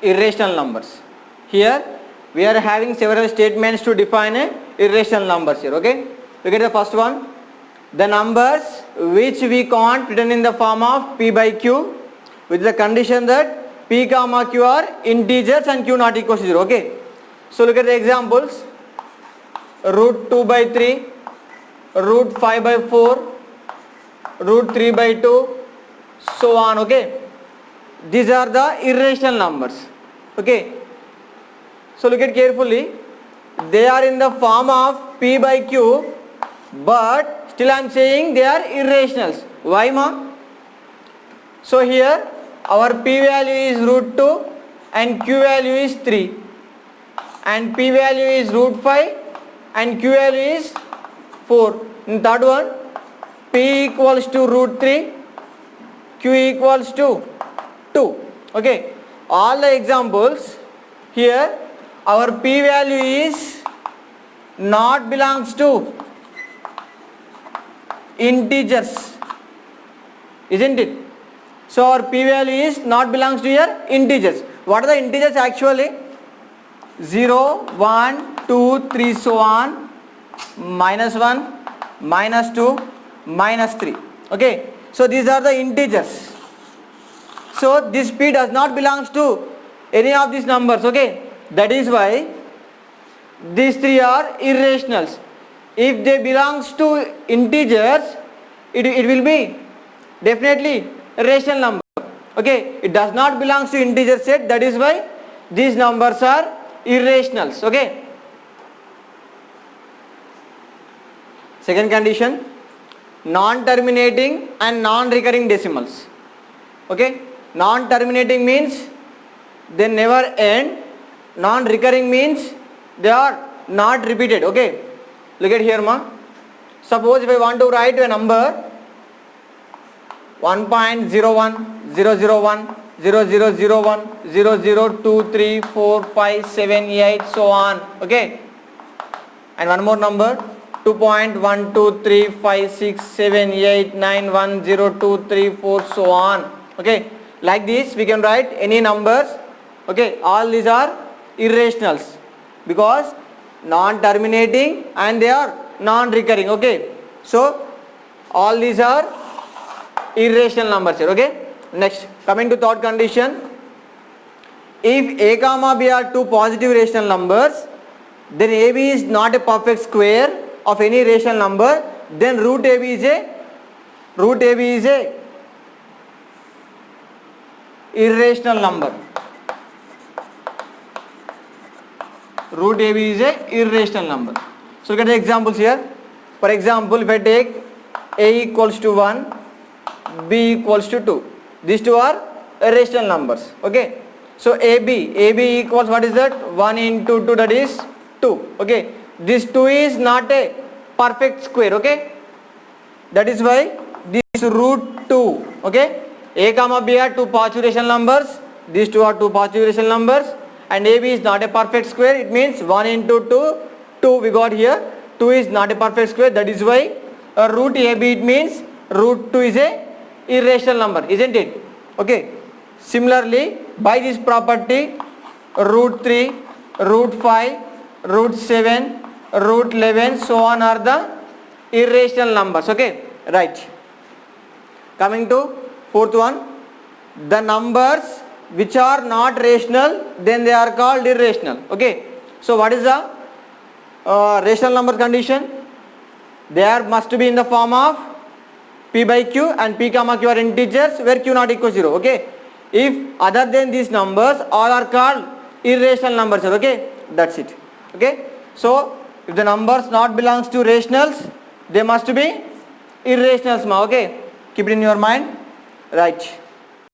irrational numbers. Here we are having several statements to define a irrational numbers here. Okay, look at the first one. The numbers which we can't written in the form of p by q with the condition that p comma q are integers and q not equal to 0. Okay, so look at the examples. Root 2 by 3, root 5 by 4, root 3 by 2, so on. Okay, these are the irrational numbers. Okay, so look at carefully. They are in the form of p by q, but still I am saying they are irrationals. Why, ma? So here our p value is root 2 and q value is 3, and p value is root 5 and q value is 4. In third one, p equals to root 3, q equals to 2. Okay, all the examples here our p value is not belongs to integers, isn't it? So our p value is not belongs to your integers. What are the integers actually? 0, 1, 2, 3, so on, minus 1, minus 2, minus 3. Okay, so these are the integers. So this p does not belongs to any of these numbers. Okay, that is why these three are irrationals. If they belongs to integers, it will be definitely a rational number. Okay, it does not belongs to integer set, that is why these numbers are irrationals. Okay, second condition, non-terminating and non-recurring decimals. Okay, non-terminating means they never end, non-recurring means they are not repeated. Okay, look at here, ma. Suppose if I want to write a number 1.01, 001, 0001, 00, 2, 3, 4, 5, 7, 8, so on. Okay, and one more number 2.1, 2, 3, 5, 6, 7, 8, 9, 1, 0, 2, 3, 4, so on. Okay, like this we can write any numbers. Okay, all these are irrationals because non-terminating and they are non-recurring. Okay, so all these are irrational numbers here. Okay, next, coming to third condition, if a comma b are two positive rational numbers, then ab is not a perfect square of any rational number, then root ab is a irrational number. Root ab is a irrational number. So look at the examples here. For example, if I take a equals to 1, b equals to 2, these two are irrational numbers. Okay, so ab equals, what is that? 1 into 2, that is 2. Okay, this 2 is not a perfect square. Okay, that is why this root 2. Okay, a comma b are two positive rational numbers, these two are two positive rational numbers, and ab is not a perfect square. It means 1 into 2 we got here. 2 is not a perfect square, that is why root ab, it means root 2 is a irrational number, isn't it? Okay, similarly by this property, root 3, root 5, root 7, root 11, so on are the irrational numbers. Okay, right. Coming to fourth one, the numbers which are not rational, then they are called irrational. Okay, so what is the rational number condition? There must be in the form of p by q and p comma q are integers where q not equal to 0. Okay, if other than these numbers, all are called irrational numbers. Okay, that's it. Okay, so if the numbers not belongs to rationals, they must be irrationals. Okay, keep it in your mind. Right.